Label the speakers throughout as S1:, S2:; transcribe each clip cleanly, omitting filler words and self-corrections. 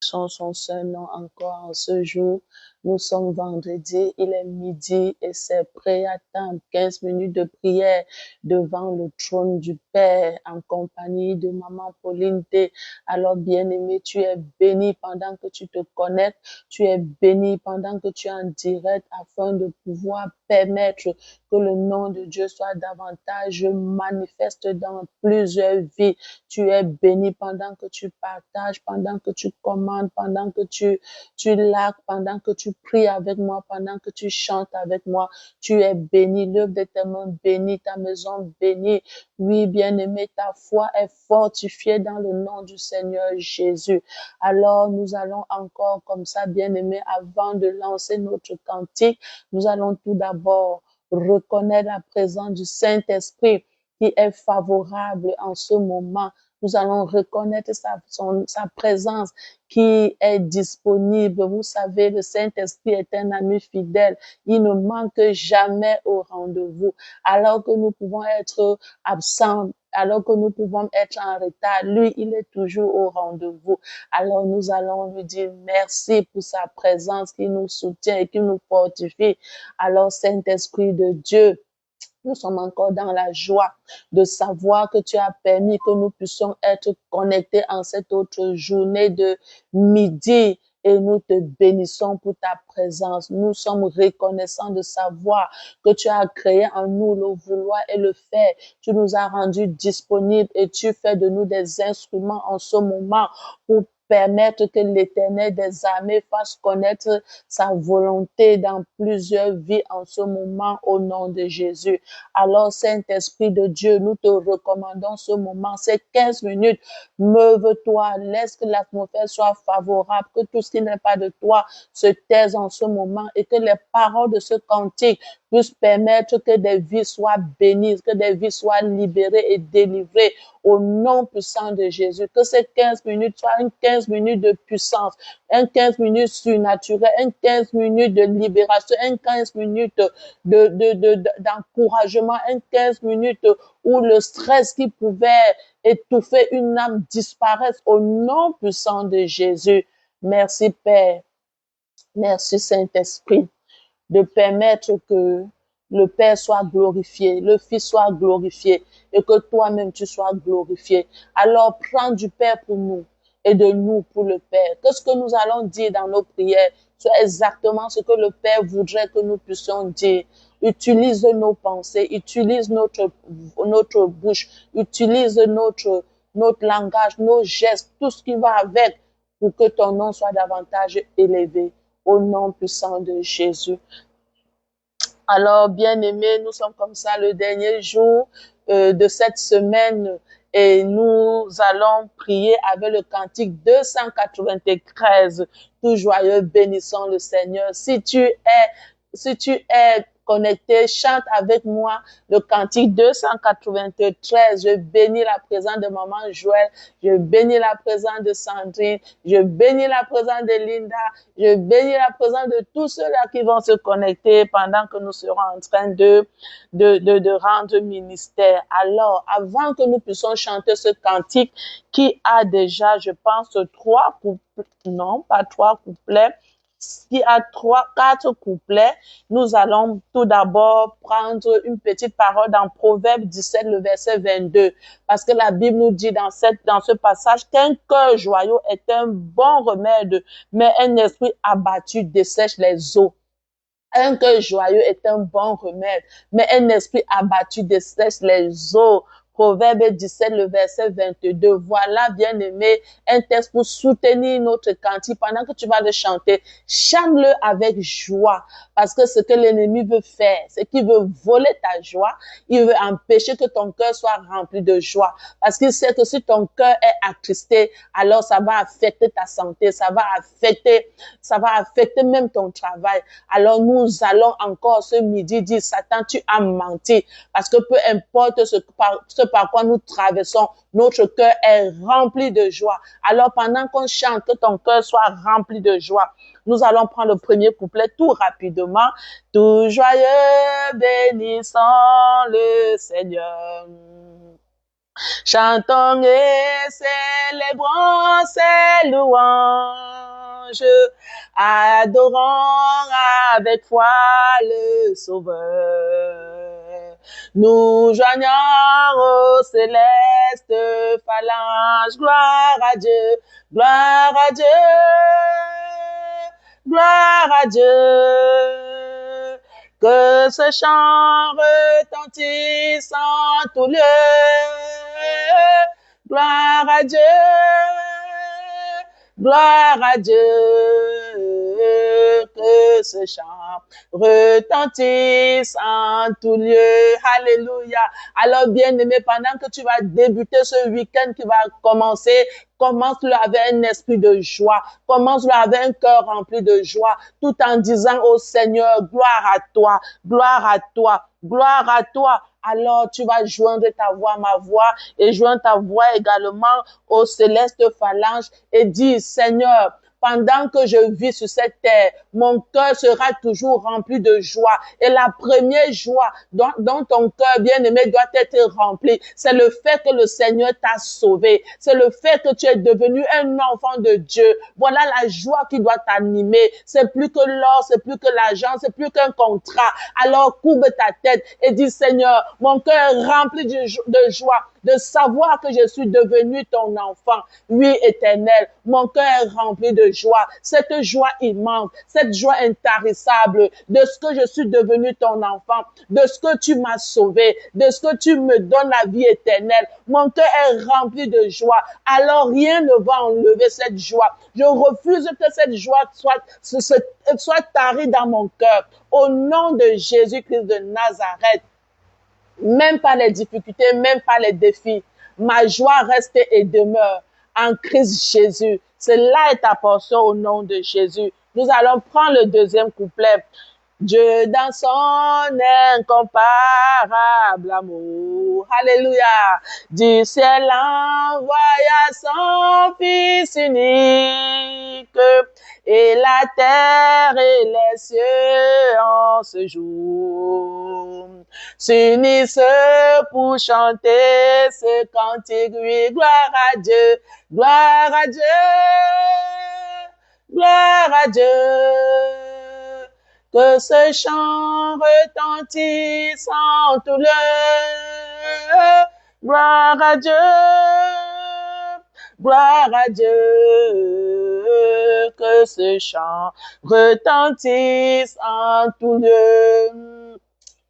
S1: Son seul nom encore en ce jour. Nous sommes vendredi, il est midi et c'est prêt à attendre 15 minutes de prière devant le trône du Père en compagnie de Maman Pauline T. Alors, bien-aimé, tu es béni pendant que tu te connectes, tu es béni pendant que tu es en direct afin de pouvoir permettre que le nom de Dieu soit davantage manifeste dans plusieurs vies. Tu es béni pendant que tu partages, pendant que tu commandes, pendant que tu laques, pendant que tu pries avec moi, pendant que tu chantes avec moi. Tu es béni, l'œuvre de tes mains bénie, ta maison bénie. Oui, bien-aimé, ta foi est fortifiée dans le nom du Seigneur Jésus. Alors, nous allons encore comme ça, bien-aimé, avant de lancer notre cantique, nous allons tout d'abord reconnaître la présence du Saint-Esprit qui est favorable en ce moment. Nous allons reconnaître sa présence qui est disponible. Vous savez, le Saint-Esprit est un ami fidèle. Il ne manque jamais au rendez-vous. Alors que nous pouvons être absents, alors que nous pouvons être en retard, lui, il est toujours au rendez-vous. Alors nous allons lui dire merci pour sa présence qui nous soutient et qui nous fortifie. Alors, Saint-Esprit de Dieu, nous sommes encore dans la joie de savoir que tu as permis que nous puissions être connectés en cette autre journée de midi. Et nous te bénissons pour ta présence. Nous sommes reconnaissants de savoir que tu as créé en nous le vouloir et le faire. Tu nous as rendus disponibles et tu fais de nous des instruments en ce moment pour permettre que l'Éternel des armées fasse connaître sa volonté dans plusieurs vies en ce moment au nom de Jésus. Alors, Saint-Esprit de Dieu, nous te recommandons ce moment, ces 15 minutes. Meuve-toi, laisse que l'atmosphère soit favorable, que tout ce qui n'est pas de toi se taise en ce moment et que les paroles de ce cantique puissent permettre que des vies soient bénies, que des vies soient libérées et délivrées au nom puissant de Jésus. Que ces 15 minutes soient une 15 minutes de puissance, un 15 minutes surnaturel, un 15 minutes de libération, un 15 minutes d'encouragement, un 15 minutes où le stress qui pouvait étouffer une âme disparaisse au nom puissant de Jésus. Merci Père, merci Saint-Esprit de permettre que le Père soit glorifié, le Fils soit glorifié et que toi-même tu sois glorifié. Alors prends du Père pour nous et de nous pour le Père. Que ce que nous allons dire dans nos prières soit exactement ce que le Père voudrait que nous puissions dire. Utilise nos pensées, utilise notre bouche, utilise notre langage, nos gestes, tout ce qui va avec pour que ton nom soit davantage élevé au nom puissant de Jésus. Alors, bien-aimés, nous sommes comme ça le dernier jour de cette semaine et nous allons prier avec le cantique 293. Tout joyeux, bénissons le Seigneur. Si tu es connecté, chante avec moi le cantique 293. Je bénis la présence de Maman Joël, je bénis la présence de Sandrine, je bénis la présence de Linda, je bénis la présence de tous ceux-là qui vont se connecter pendant que nous serons en train de rendre ministère. Alors, avant que nous puissions chanter ce cantique qui a déjà, je pense, 3 couplets, non, pas 3 couplets, qui a 4 couplets, nous allons tout d'abord prendre une petite parole dans Proverbe 17, le verset 22. Parce que la Bible nous dit dans ce passage qu'un cœur joyeux est un bon remède, mais un esprit abattu dessèche les eaux. Un cœur joyeux est un bon remède, mais un esprit abattu dessèche les eaux. Proverbe 17, le verset 22. Voilà, bien-aimé, un texte pour soutenir notre cantique. Pendant que tu vas le chanter, chante-le avec joie. Parce que ce que l'ennemi veut faire, c'est qu'il veut voler ta joie. Il veut empêcher que ton cœur soit rempli de joie. Parce qu'il sait que si ton cœur est attristé, alors ça va affecter ta santé, ça va affecter même ton travail. Alors nous allons encore ce midi dire, Satan, tu as menti. Parce que peu importe ce par quoi nous traversons, notre cœur est rempli de joie. Alors pendant qu'on chante, que ton cœur soit rempli de joie. Nous allons prendre le premier couplet tout rapidement. Tout joyeux, bénissons le Seigneur. Chantons et célébrons ses louanges, adorons avec foi le Sauveur. Nous joignons aux célestes phalanges, gloire à Dieu, gloire à Dieu, gloire à Dieu. Que ce chant retentisse en tout lieu. Gloire à Dieu, gloire à Dieu. Que ce chant retentisse en tout lieu. Alléluia. Alors, bien-aimé, pendant que tu vas débuter ce week-end qui va commencer, commence-le avec un esprit de joie. Commence-le avec un cœur rempli de joie, tout en disant au Seigneur, gloire à toi, gloire à toi, gloire à toi. Alors, tu vas joindre ta voix à ma voix et joindre ta voix également aux célestes phalanges et dire, Seigneur, pendant que je vis sur cette terre, mon cœur sera toujours rempli de joie. Et la première joie dont ton cœur bien-aimé doit être rempli, c'est le fait que le Seigneur t'a sauvé. C'est le fait que tu es devenu un enfant de Dieu. Voilà la joie qui doit t'animer. C'est plus que l'or, c'est plus que l'argent, c'est plus qu'un contrat. Alors courbe ta tête et dis, Seigneur, mon cœur est rempli de joie, de savoir que je suis devenu ton enfant. Oui, Éternel, mon cœur est rempli de joie, cette joie immense, cette joie intarissable de ce que je suis devenu ton enfant, de ce que tu m'as sauvé, de ce que tu me donnes la vie éternelle. Mon cœur est rempli de joie. Alors rien ne va enlever cette joie. Je refuse que cette joie soit tarie dans mon cœur. Au nom de Jésus-Christ de Nazareth, même pas les difficultés, même pas les défis, ma joie reste et demeure en Christ Jésus. Cela est ta portion au nom de Jésus. Nous allons prendre le deuxième couplet. Dieu dans son incomparable amour, alléluia, du ciel envoya son Fils unique, et la terre et les cieux en ce jour s'unissent pour chanter ce cantique, oui, gloire à Dieu, gloire à Dieu, gloire à Dieu. Que ce chant retentisse en tout lieu. Gloire à Dieu, gloire à Dieu. Que ce chant retentisse en tout lieu.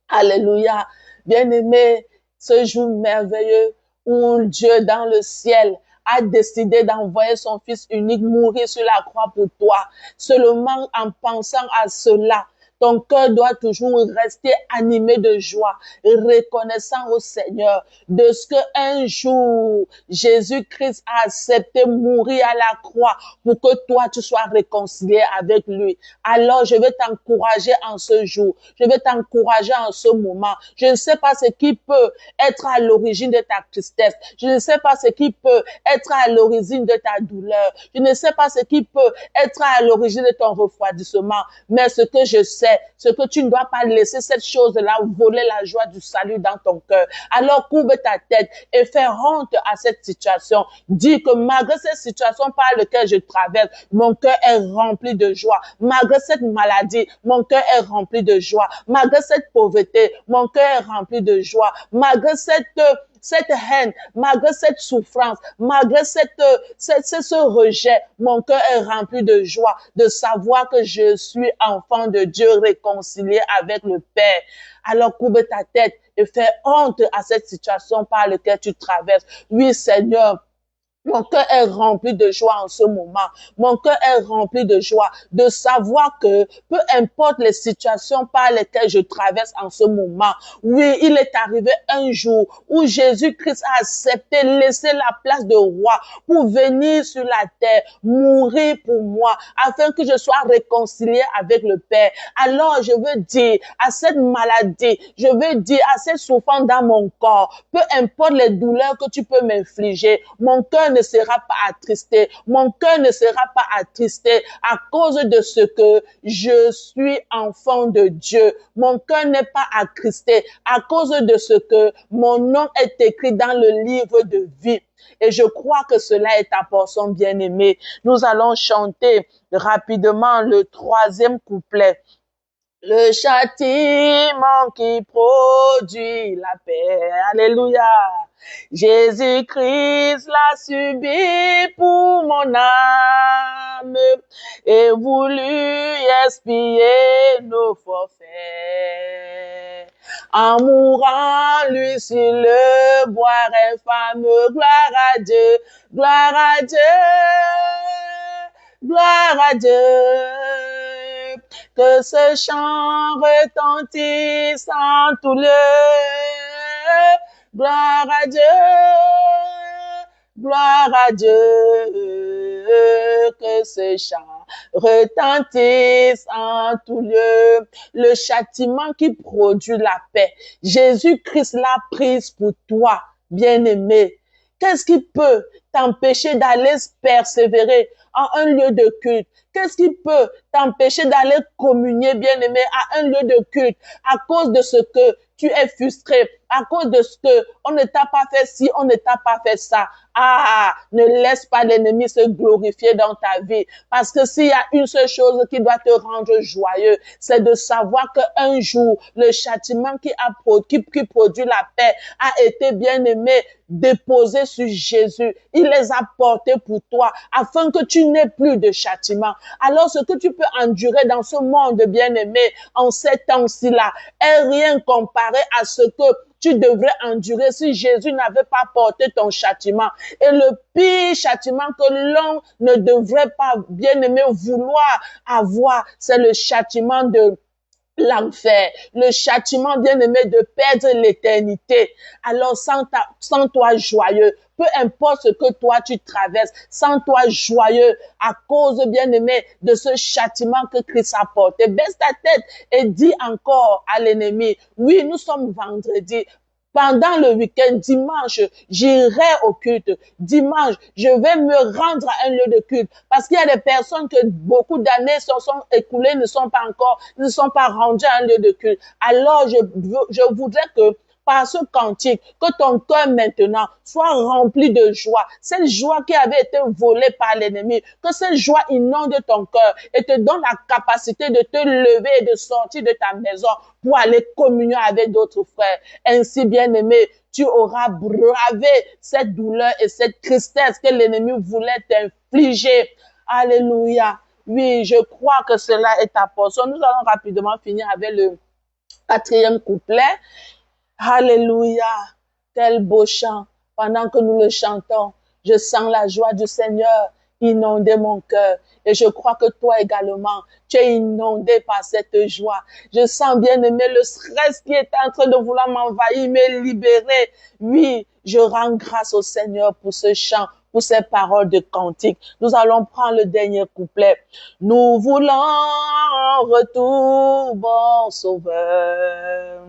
S1: Alléluia. Bien-aimé, ce jour merveilleux où Dieu dans le ciel a décidé d'envoyer son Fils unique mourir sur la croix pour toi. Seulement en pensant à cela, ton cœur doit toujours rester animé de joie, reconnaissant au Seigneur de ce qu'un jour, Jésus-Christ a accepté mourir à la croix pour que toi, tu sois réconcilié avec lui. Alors, je vais t'encourager en ce jour. Je vais t'encourager en ce moment. Je ne sais pas ce qui peut être à l'origine de ta tristesse. Je ne sais pas ce qui peut être à l'origine de ta douleur. Je ne sais pas ce qui peut être à l'origine de ton refroidissement. Mais ce que je sais, c'est que tu ne dois pas laisser cette chose-là voler la joie du salut dans ton cœur. Alors courbe ta tête et fais honte à cette situation. Dis que malgré cette situation par laquelle je traverse, mon cœur est rempli de joie. Malgré cette maladie, mon cœur est rempli de joie. Malgré cette pauvreté, mon cœur est rempli de joie. Malgré cette haine, malgré cette souffrance, malgré ce rejet, mon cœur est rempli de joie de savoir que je suis enfant de Dieu réconcilié avec le Père. Alors courbe ta tête et fais honte à cette situation par laquelle tu traverses. Oui, Seigneur, mon cœur est rempli de joie en ce moment. Mon cœur est rempli de joie de savoir que peu importe les situations par lesquelles je traverse en ce moment, oui, il est arrivé un jour où Jésus-Christ a accepté laisser la place de roi pour venir sur la terre, mourir pour moi, afin que je sois réconcilié avec le Père. Alors, je veux dire à cette maladie, je veux dire à cette souffrance dans mon corps, peu importe les douleurs que tu peux m'infliger, mon cœur cœur ne sera pas attristé. Mon cœur ne sera pas attristé à cause de ce que je suis enfant de Dieu. Mon cœur n'est pas attristé à cause de ce que mon nom est écrit dans le livre de vie. Et je crois que cela est ta portion, bien-aimée. Nous allons chanter rapidement le 3e couplet. Le châtiment qui produit la paix. Alléluia. Jésus-Christ l'a subi pour mon âme et voulu expier nos forfaits. En mourant, lui sur le bois infâme, gloire à Dieu, gloire à Dieu, gloire à Dieu. Que ce chant retentisse en tout lieu. Gloire à Dieu, gloire à Dieu. Que ce chant retentisse en tout lieu. Le châtiment qui produit la paix. Jésus-Christ l'a prise pour toi, bien-aimé. Qu'est-ce qui peut t'empêcher d'aller persévérer en un lieu de culte? Qu'est-ce qui peut t'empêcher d'aller communier, bien-aimé, à un lieu de culte à cause de ce que tu es frustré, à cause de ce que on ne t'a pas fait ci, on ne t'a pas fait ça? Ah, ne laisse pas l'ennemi se glorifier dans ta vie. Parce que s'il y a une seule chose qui doit te rendre joyeux, c'est de savoir qu'un jour, le châtiment qui produit la paix a été, bien-aimé, déposé sur Jésus. Il les a portés pour toi afin que tu n'aies plus de châtiment. Alors ce que tu peux endurer dans ce monde, bien-aimé, en ces temps-ci là, est rien comparé à ce que tu devrais endurer si Jésus n'avait pas porté ton châtiment. Et le pire châtiment que l'on ne devrait pas, bien-aimé, vouloir avoir, c'est le châtiment de l'enfer, le châtiment, bien-aimé, de perdre l'éternité. Alors, sans toi joyeux, peu importe ce que toi tu traverses, sans toi joyeux à cause, bien-aimé, de ce châtiment que Christ a porté. Baisse ta tête et dis encore à l'ennemi, oui, nous sommes vendredi. Pendant le week-end, dimanche, j'irai au culte. Dimanche, je vais me rendre à un lieu de culte. Parce qu'il y a des personnes que beaucoup d'années se sont écoulées, ne sont pas rendues à un lieu de culte. Alors, je voudrais que par ce cantique, que ton cœur maintenant soit rempli de joie. Cette joie qui avait été volée par l'ennemi, que cette joie inonde ton cœur et te donne la capacité de te lever et de sortir de ta maison pour aller communier avec d'autres frères. Ainsi, bien-aimé, tu auras bravé cette douleur et cette tristesse que l'ennemi voulait t'infliger. Alléluia. Oui, je crois que cela est ta portion. Nous allons rapidement finir avec le 4e couplet. Alléluia, quel beau chant. Pendant que nous le chantons, je sens la joie du Seigneur inonder mon cœur. Et je crois que toi également, tu es inondé par cette joie. Je sens, bien aimé, le stress qui est en train de vouloir m'envahir, me libérer. Oui, je rends grâce au Seigneur pour ce chant, pour ces paroles de cantique. Nous allons prendre le dernier couplet. Nous voulons retour, bon sauveur.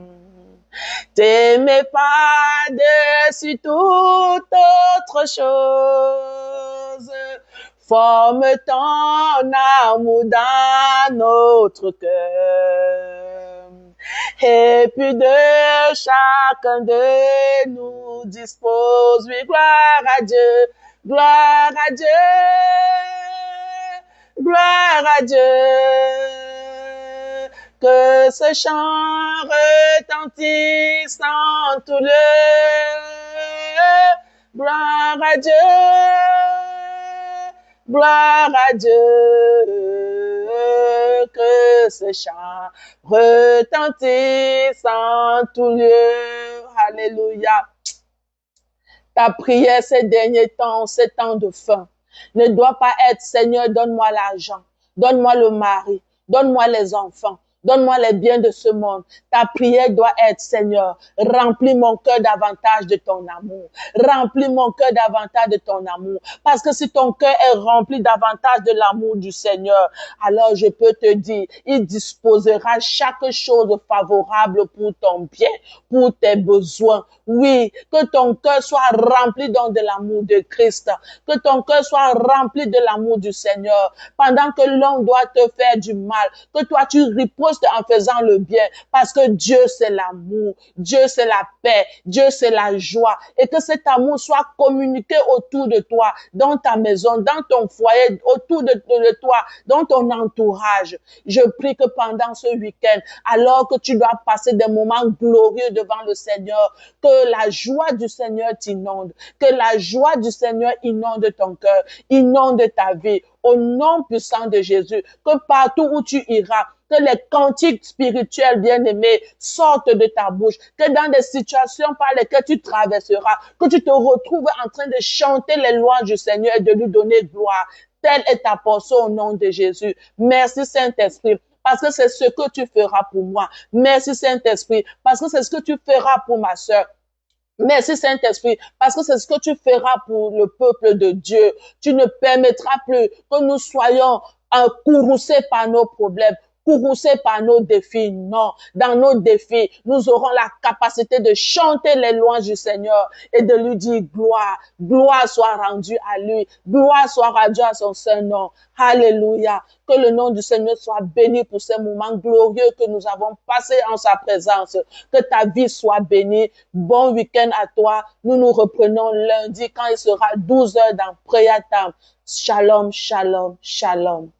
S1: T'aimer par-dessus toute autre chose. Forme ton amour dans notre cœur. Et puis de chacun de nous dispose. Oui, gloire à Dieu, gloire à Dieu, gloire à Dieu. Que ce chant retentisse en tout lieu. Gloire à Dieu, gloire à Dieu. Que ce chant retentisse en tout lieu. Alléluia. Ta prière ces derniers temps, ces temps de faim, ne doit pas être, Seigneur, donne-moi l'argent, donne-moi le mari, donne-moi les enfants. Donne-moi les biens de ce monde. Ta prière doit être, Seigneur, remplis mon cœur davantage de ton amour. Remplis mon cœur davantage de ton amour. Parce que si ton cœur est rempli davantage de l'amour du Seigneur, alors je peux te dire, il disposera chaque chose favorable pour ton bien, pour tes besoins. Oui, que ton cœur soit rempli donc de l'amour de Christ. Que ton cœur soit rempli de l'amour du Seigneur. Pendant que l'homme doit te faire du mal, que toi tu ripostes en faisant le bien. Parce que Dieu c'est l'amour. Dieu c'est la paix. Dieu c'est la joie. Et que cet amour soit communiqué autour de toi, dans ta maison, dans ton foyer, autour de toi, dans ton entourage. Je prie que pendant ce week-end, alors que tu dois passer des moments glorieux devant le Seigneur, que la joie du Seigneur t'inonde, que la joie du Seigneur inonde ton cœur, inonde ta vie, au nom puissant de Jésus, que partout où tu iras, que les cantiques spirituels bien-aimés sortent de ta bouche, que dans des situations par lesquelles tu traverseras, que tu te retrouves en train de chanter les louanges du Seigneur et de lui donner gloire. Telle est ta portion au nom de Jésus. Merci Saint-Esprit, parce que c'est ce que tu feras pour moi. Merci Saint-Esprit, parce que c'est ce que tu feras pour ma sœur. Merci Saint-Esprit, parce que c'est ce que tu feras pour le peuple de Dieu. Tu ne permettras plus que nous soyons courroucés par nos problèmes, courroucés par nos défis. Non, dans nos défis, nous aurons la capacité de chanter les louanges du Seigneur et de lui dire gloire. Gloire soit rendue à lui. Gloire soit rendue à son saint nom. Alléluia. Que le nom du Seigneur soit béni pour ces moments glorieux que nous avons passés en sa présence. Que ta vie soit bénie. Bon week-end à toi. Nous nous reprenons lundi quand il sera 12 heures dans Prayer Time. Shalom, shalom, shalom.